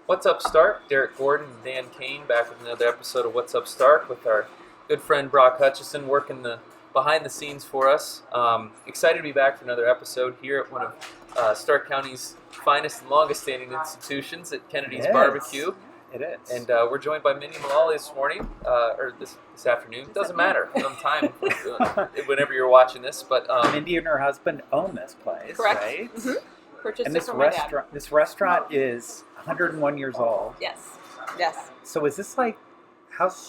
What's Up Stark? Derek Gordon and Dan Kane back with another episode of What's Up Stark with our good friend Brock Hutchison working the behind the scenes for us. Excited to be back for another episode here at one of Stark County's finest and longest standing institutions at Kennedy's BBQ. It is. And we're joined by Mindy Mullally this morning, or this afternoon. It doesn't matter. Time, whenever you're watching this. But Mindy and her husband own this place, correct? right? Mm-hmm. Purchased and it this from my dad. This restaurant is 101 years old. Yes. Yes. So is this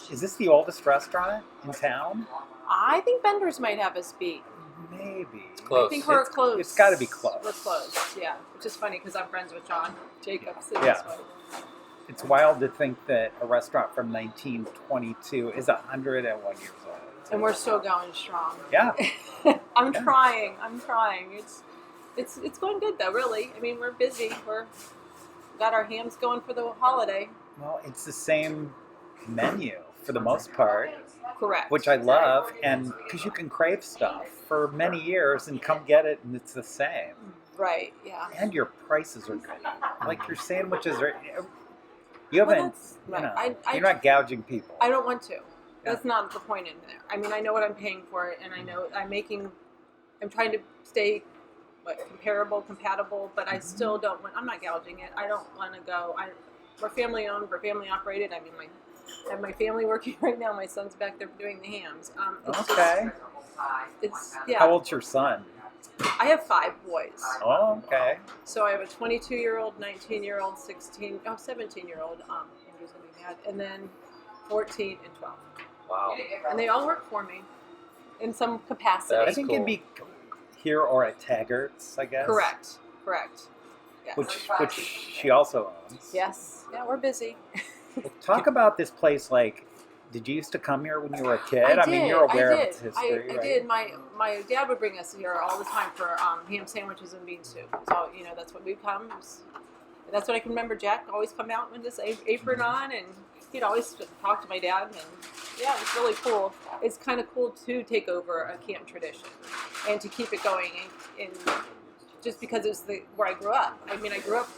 is this the oldest restaurant in town? I think Bender's might have us beat. Maybe. It's close. I think we're close. It's got to be close. We're close, yeah. Which is funny because I'm friends with John Jacobs. Yeah. It's wild to think that a restaurant from 1922 is 101 years old. And we're still going strong. Yeah. I'm trying. It's going good though, really. I mean, we're busy. We're got our hams going for the holiday. Well, it's the same menu for the most part. Correct. Which I love, and because you can crave stuff for many years and come get it, and it's the same. Right. Yeah. And your prices are good. Like your sandwiches are. You haven't. Right. You're not gouging people. I don't want to. That's not the point in there. I mean, I know what I'm paying for it, and I know I'm trying to stay compatible, but I still don't want. I'm not gouging it. I don't want to go. We're family owned. We're family operated. I mean, I have my family working right now. My son's back there doing the hams. Yeah. How old's your son? I have 5 boys. Oh, okay. So I have a 22-year-old, 19-year-old, 17-year-old, who's going to be mad, and then 14 and 12. Wow. And they all work for me in some capacity. I think it'd be here or at Taggart's, I guess. Correct. Yes. Which she also owns. Yes. Yeah, we're busy. Talk about this place. Did you used to come here when you were a kid? I mean, you're aware of its history, I right? did. My dad would bring us here all the time for ham sandwiches and bean soup. So, that's what we'd come. That's what I can remember. Jack always come out with this apron on, and he'd always talk to my dad. And yeah, it's really cool. It's kind of cool to take over a camp tradition and to keep it going. And just because it's where I grew up. I mean, I grew up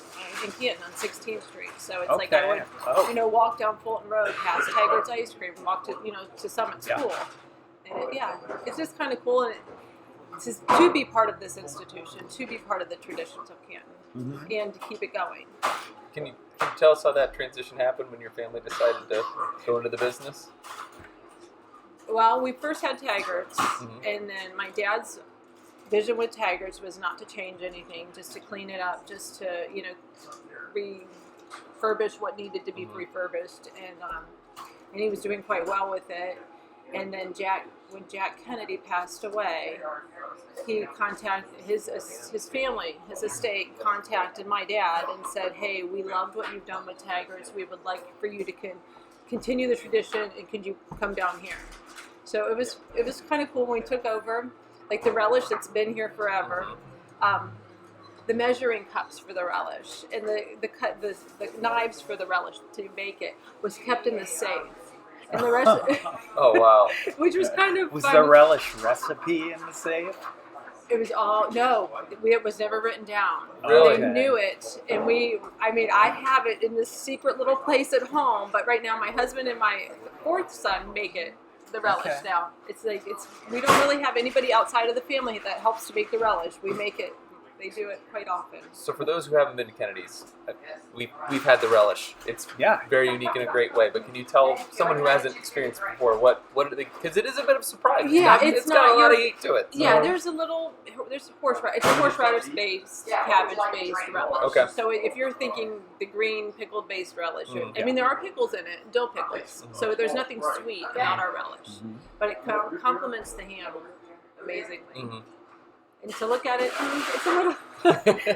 in Canton on 16th Street, so it's like I would, walk down Fulton Road past Taggart's Ice Cream, and walk to Summit School, and it's just kind of cool, and it's to be part of this institution, to be part of the traditions of Canton, and to keep it going. Can you tell us how that transition happened when your family decided to go into the business? Well, we first had Taggart's, and then my dad's vision with Taggart's was not to change anything, just to clean it up, just to refurbish what needed to be refurbished, and he was doing quite well with it. And then when Jack Kennedy passed away, he contacted his family, his estate contacted my dad and said, "Hey, we loved what you've done with Taggart's. We would like for you to continue the tradition, and could you come down here?" So it was kind of cool when we took over. Like the relish that's been here forever, the measuring cups for the relish, and the knives for the relish to make it was kept in the safe, and the rest. Oh wow! Which was kind of was fun. The relish recipe in the safe? It was it was never written down. Really? They knew it, and I have it in this secret little place at home. But right now, my husband and my 4th son make it. The relish now. We don't really have anybody outside of the family that helps to make the relish. We make it. They do it quite often. So for those who haven't been to Kennedy's, we've had the relish. It's very unique in a great way. But can you tell someone who hasn't experienced it before what are they? Because it is a bit of a surprise. Yeah, it's got a lot of heat to it. So. Yeah, there's horseradish. It's a horseradish based, cabbage based relish. Okay. So if you're thinking the green pickled based relish, I mean there are pickles in it, dill pickles. So there's nothing sweet about our relish, but it complements the ham amazingly. And to look at it, it's a little.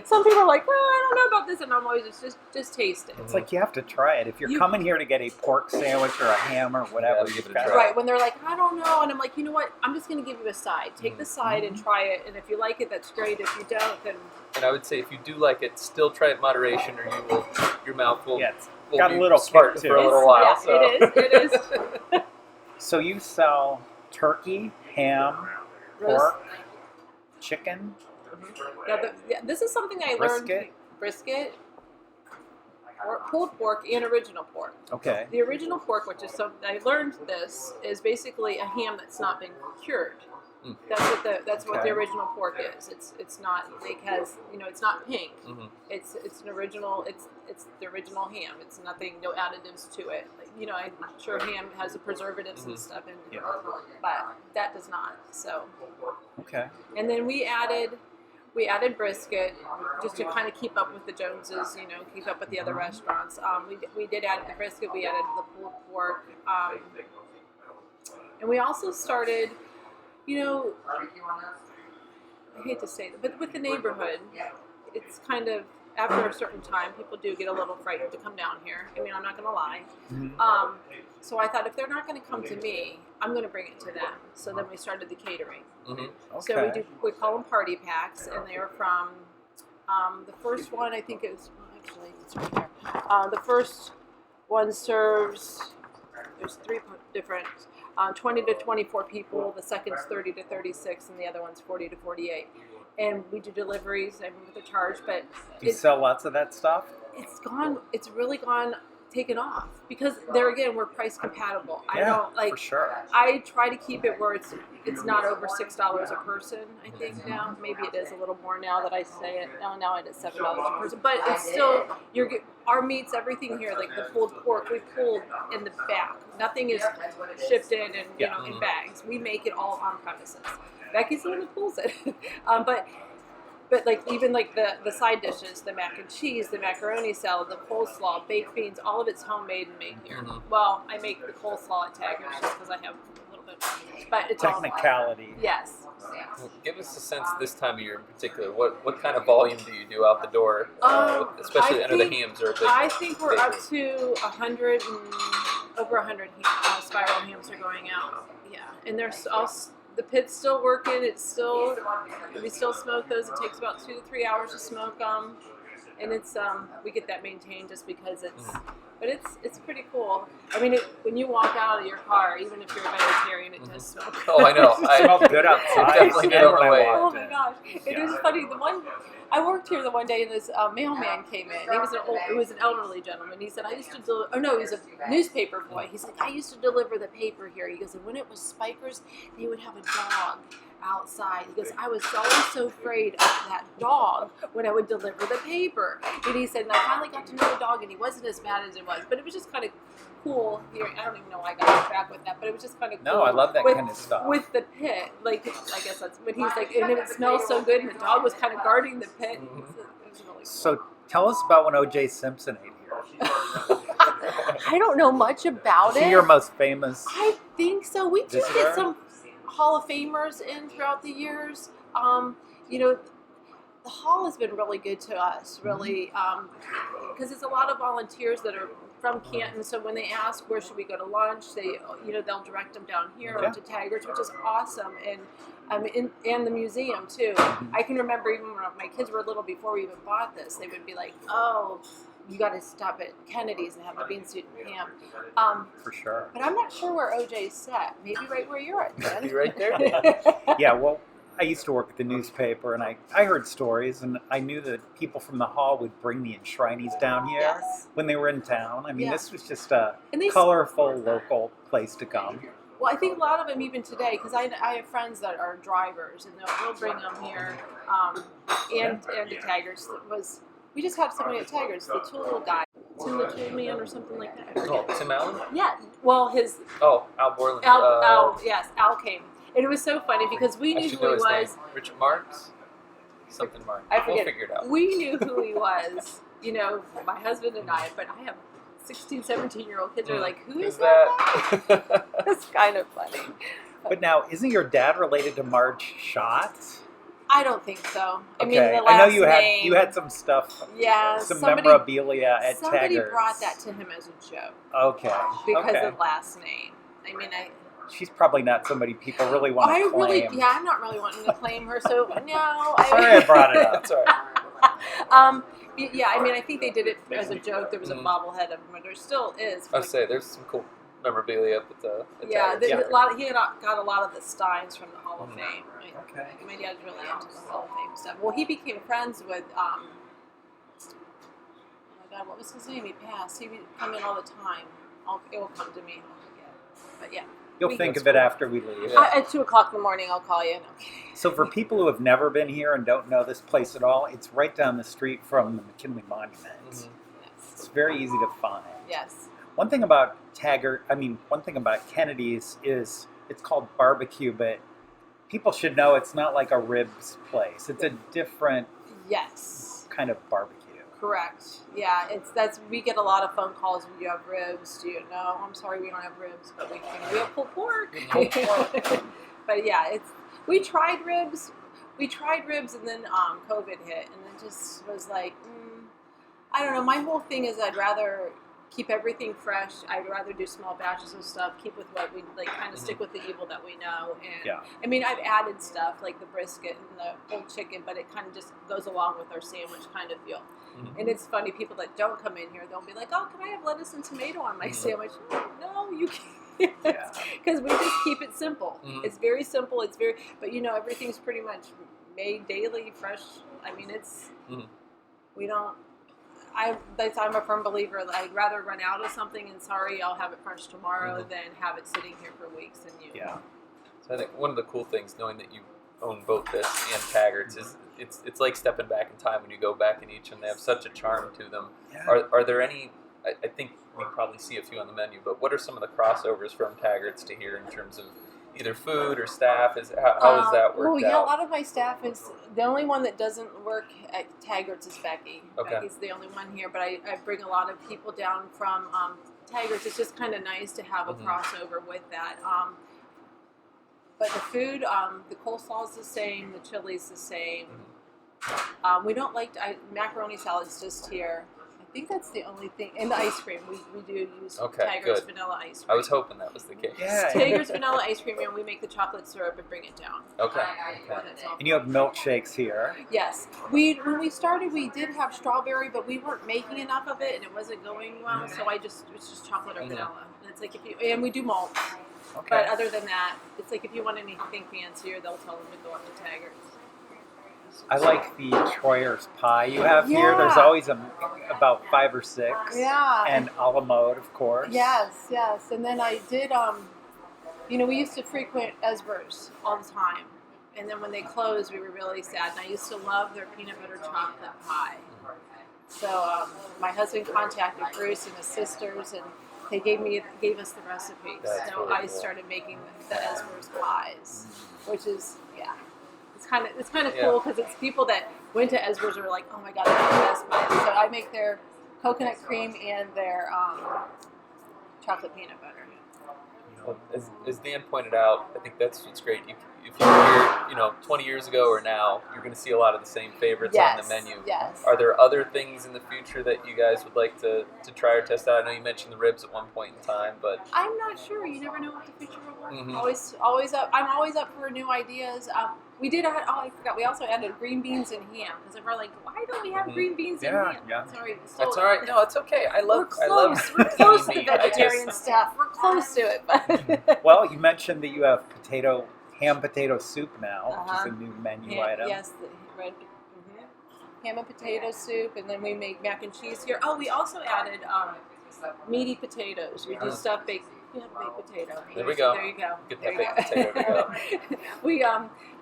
Some people are like, "Well, I don't know about this," and I'm always just taste it. It's like you have to try it. If you're coming here to get a pork sandwich or a ham or whatever, give it a try. Right, when they're like, "I don't know," and I'm like, "You know what? I'm just going to give you a side. Take the side and try it, and if you like it, that's great. If you don't, then." And I would say if you do like it, still try it in moderation, or your mouth will. Yeah, it's got a little smart kick for a to it. little while. Yeah, So. it is. So you sell turkey, ham, pork, chicken. Yeah, this is something I learned. Brisket. pulled pork and original pork. Okay. The original pork, which is something I learned this, is basically a ham that's not been cured. Mm. That's what the Okay. original pork is. It's not because it's not pink. Mhm. It's an original. It's the original ham. It's nothing, no additives to it. I'm sure ham has the preservatives and stuff in it, Yeah. but that does not. So, Okay. and then we added brisket just to kind of keep up with the Joneses, keep up with the other restaurants. We did add the brisket. We added the pulled pork, and we also started. I hate to say that, but with the neighborhood, it's kind of after a certain time, people do get a little frightened to come down here. I mean, I'm not going to lie. Mhm. So I thought if they're not going to come to me, I'm going to bring it to them. So then we started the catering. Mhm. So Okay. we call them party packs, and they are from the first one. I think it's it's right there. The first one serves. There's three different. 20 to 24 people. The second's 30 to 36, and the other one's 40 to 48. And we do deliveries and with a charge, but Do you sell lots of that stuff? it's really gone taken off because there again we're price compatible. I Yeah, don't for sure. I try to keep it where it's not over $6 a person. I think now maybe it is a little more now that I say it. Now it is $7 a person, but it's still our meats, everything here, like the pulled pork, we pulled in the back. Nothing is shipped in and in bags. We make it all on premises. Becky's the one who pulls it, but like even like the side dishes, the mac and cheese, the macaroni salad, the coleslaw, baked beans, all of it's homemade and made here. Mhm. Well, I make the coleslaw at Taggart just because I have a little bit, but it's Technicality. all yes. Well, give us a sense this time of year in particular. What kind of volume do you do out the door? Especially I I know the think- hams are a big. I think we're up favorite. to 100 and over 100 spiral hams are going out. Yeah, and there's also the pit's still working. We still smoke those. It takes about 2 to 3 hours to smoke them, and it's we get that maintained just because but it's pretty cool. I mean, when you walk out of your car, even if you're a vegetarian, it does smell good. Oh, I know. It smelled good outside. Definitely good on the way. Oh my gosh, it was funny. I worked here the one day, and this mailman came in. He was an elderly gentleman. He said, "I used to deliver." Oh no, he was a newspaper boy. He's like, "I used to deliver the paper here." He goes, "And when it was spikers, they would have a dog outside." He goes, "I was always so afraid of that dog when I would deliver the paper." And he said, "And I finally got to know the dog, and he wasn't as bad as it was." But it was just kind of cool here. I don't even know why I got off track with that, but it was just kind of cool. No, I love that kind of stuff. With the pit, like I guess that's when he's like, and it smells so good, and the dog was kind of guarding the pit. It was really cool. So tell us about when O.J. Simpson ate here. I don't know much about Is he it. your most famous? I think so. We do Visitor? get some Hall of Famers in throughout the years. The hall has been really good to us, really, because it's a lot of volunteers that are from Canton. So when they ask where should we go to lunch, they'll direct them down here Yeah. or to Taggart's, which is awesome, and the museum too. I can remember even when my kids were little, before we even bought this, they would be like, "Oh, you got to stop at Kennedy's and have the bean soup and ham." For sure. But I'm not sure where OJ's sat. Maybe right where you're at, Dan. Be right there. Yeah, well, I used to work at the newspaper, and I heard stories, and I knew that people from the hall would bring the enshrinees down here Yes. when they were in town. I mean, Yeah. this was just a And they colorful local place to come. Well, I think a lot of them even today, because I have friends that are drivers, and they'll bring them here, and to Taggart's. We just have somebody at Taggart's, the tool guy, Tim the Tool Man or something like that. I Oh, forget. Tim Allen? Yeah, well, Al Borland. Al came. And it was so funny because we I knew should who know he his was. name. Richard Marks? Something Marks. I forget. We'll figure it out. We knew who he was, my husband and I, but I have 16, 17-year-old kids are like, who is that? It's kind of funny. But now, isn't your dad related to Marge Schott? I don't think so. I mean, Okay, the last I know you name, had some stuff, yeah, some somebody memorabilia at Somebody Taggart's. brought that to him as a joke Okay. because okay. of the last name. I mean, She's probably not somebody people really want to claim. I'm not really wanting to claim her. So no. Sorry I brought it up. That's all right. Yeah, I mean, I think they did it as a joke. There was a bobblehead of him, but there still is. I would say there's some cool memorabilia up at the. Yeah, Taggart's. he got a lot of the steins from the Hall of Fame. Right? Okay. My dad's really into the Hall of Fame stuff. Well, he became friends with. Oh my God, what was his name? He passed. He would come in all the time. It will come to me. I'll forget. But yeah. You'll think of it after we leave. Yeah. At 2:00 in the morning, I'll call you. Okay. So for people who have never been here and don't know this place at all, it's right down the street from the McKinley Monument. Yes. It's very easy to find. Yes. One thing about Kennedy's is it's called barbecue, but people should know it's not like a ribs place. It's a different Yes. kind of barbecue. Correct. Yeah, we get a lot of phone calls when you have ribs. Do you know? I'm sorry, we don't have ribs, but we have pulled pork. But yeah, we tried ribs. We tried ribs, and then COVID hit, and it just was like, I don't know. My whole thing is I'd rather keep everything fresh. I'd rather do small batches of stuff. Keep with what we like. Kind of stick with the evil that we know. And I mean, I've added stuff like the brisket and the whole chicken, but it kind of just goes along with our sandwich kind of feel. And it's funny, people that don't come in here, they'll be like, "Oh, can I have lettuce and tomato on my sandwich?" No, you can't, because we just keep it simple. It's very simple. It's very, but everything's pretty much made daily, fresh. I mean, we don't. I'm a firm believer that I'd rather run out of something and sorry, I'll have it fresh tomorrow than have it sitting here for weeks and you. Yeah. So I think one of the cool things, knowing that you own both this and Taggart's, is it's like stepping back in time when you go back and each, and they have such a charm to them. Yeah. Are there any? I think we probably see a few on the menu, but what are some of the crossovers from Taggart's to here in terms of either food or staff? How does that work? Well, yeah, a lot of my staff is the only one that doesn't work at Taggart's is Becky. Okay. Becky's the only one here, but I bring a lot of people down from Taggart's. It's just kind of nice to have a crossover with that. But the food, the coleslaw's the same, the chili's the same. We don't like macaroni salad's just here. I think that's the only thing. And the ice cream, we do use Taggart's vanilla ice cream. I was hoping that was the case. Yeah. Taggart's vanilla ice cream, and we make the chocolate syrup and bring it down. Okay. And you have milkshakes here. Yes. When we started, we did have strawberry, but we weren't making enough of it, and it wasn't going well. So it's just chocolate or vanilla. And it's like and we do malt. Okay. But other than that, it's like if you want anything fancier, they'll tell them to go up to Taggart's. I like the Troyer's pie you have here. There's always about 5 or 6. Yeah. And a la mode, of course. Yes. And then I did, we used to frequent Esber's all the time. And then when they closed, we were really sad. And I used to love their peanut butter chocolate pie. So my husband contacted Bruce and his sisters, and they gave us the recipes. So really I started making the Esber's pies, which is It's kind of cool because it's people that went to Esber's are like, oh my god, that's the best pie. So I make their coconut cream and their chocolate peanut butter. Well, as Dan pointed out, I think that's what's great. If you were here, 20 years ago or now, you're going to see a lot of the same favorites on the menu. Yes. Are there other things in the future that you guys would like to try or test out? I know you mentioned the ribs at one point in time, but I'm not sure. You never know what the future will hold. Always up. I'm always up for new ideas. We did add. Oh, I forgot. We also added green beans and ham because we're like, why don't we have green beans and ham? Yeah. Sorry, that's all right. No, it's okay. We're close to the vegetarian stuff. We're close to it. But well, you mentioned that you have ham potato soup now, which is a new menu item. Yes, the red ham and potato soup, and then we make mac and cheese here. Oh, we also added meaty potatoes. We do stuffed baked. You have baked potato. There we go. There you go. Get that baked potato. We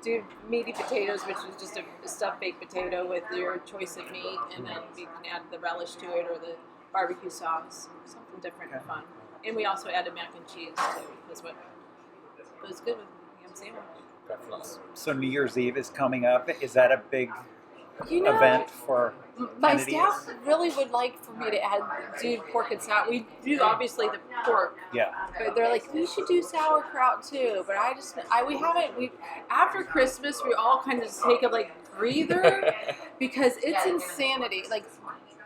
do meaty potatoes, which is just a stuffed baked potato with your choice of meat, and then we can add the relish to it or the barbecue sauce, something different and fun. And we also added mac and cheese too, because what was good with ham sandwich. Definitely. So New Year's Eve is coming up. Is that a big event for my Kennedy's? staff really would like for me to do pork and sauerkraut. We do obviously the pork. Yeah. But they're like, we should do sauerkraut too. But we haven't. After Christmas, we all kind of take a breather because it's insanity. Like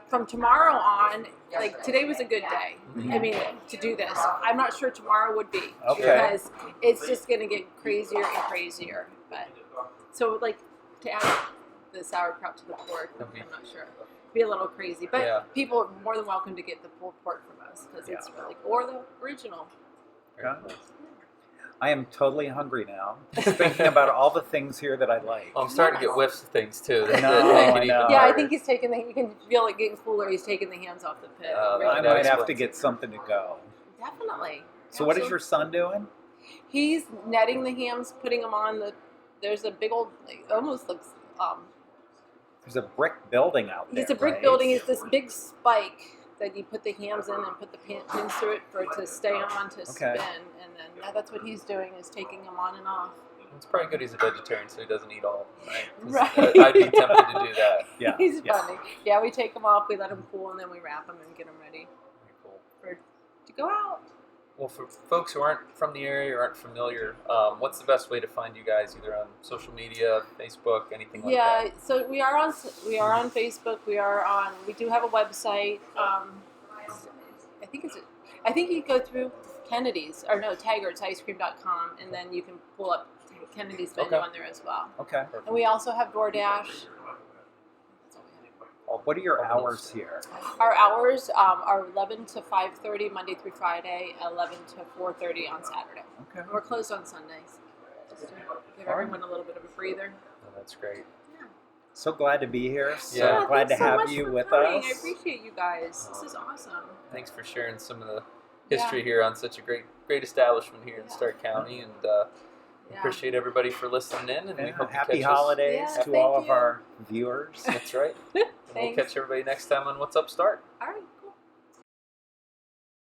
from tomorrow on, like today was a good day. I mean, to do this. I'm not sure tomorrow would be because it's just going to get crazier and crazier. But so to add the sauerkraut to the pork, I'm not sure. It'd be a little crazy, but people are more than welcome to get the pulled pork from us because it's really or the original. Yeah. I am totally hungry now. Just thinking about all the things here that I like. Well, I'm starting to get whiffs of things too. I know, that make it I even know. Yeah, I harder. think he's taking the. You can feel it getting cooler. He's taking the hands off the pit. Oh, Really. I that might have to explains get it. something to go. Definitely. So what is your son doing? He's netting the hams, putting them on the. There's a big old, like, almost looks. There's a brick building out there. It's a brick right? building. It's this big spike that you put the hams in and put the pins through it for it to stay on to spin, and then that's what he's doing is taking them on and off. It's probably good he's a vegetarian, so he doesn't eat all. Right? 'Cause Right. I'd be tempted to do that. Yeah. He's yeah. funny. Yeah, we take them off, we let them cool, and then we wrap them and get them ready Pretty cool. to go out. Well, for folks who aren't from the area or aren't familiar, what's the best way to find you guys? Either on social media, Facebook, anything like Yeah, that? so we are on Facebook. We do have a website. I think you go through Kennedy's or no Taggart's icecream.com, and then you can pull up Kennedy's menu Okay. on there as well. Okay. And we also have DoorDash. What are your hours here? Our hours are 11 to 5:30 Monday through Friday, 11 to 4:30 on Saturday. Okay. And we're closed on Sundays, just to give everyone a little bit of a breather. Oh, that's great. So glad to be here. So Yeah. glad to thanks so have much you for with coming. us. I appreciate you guys. This is awesome. Thanks for sharing some of the history here on such a great establishment here in Stark County, and appreciate everybody for listening in. And we Yeah, hope you happy catch us. holidays Yeah, to all thank of you. our viewers. That's right. And we'll Thanks. catch everybody next time on What's Up Stark. All right.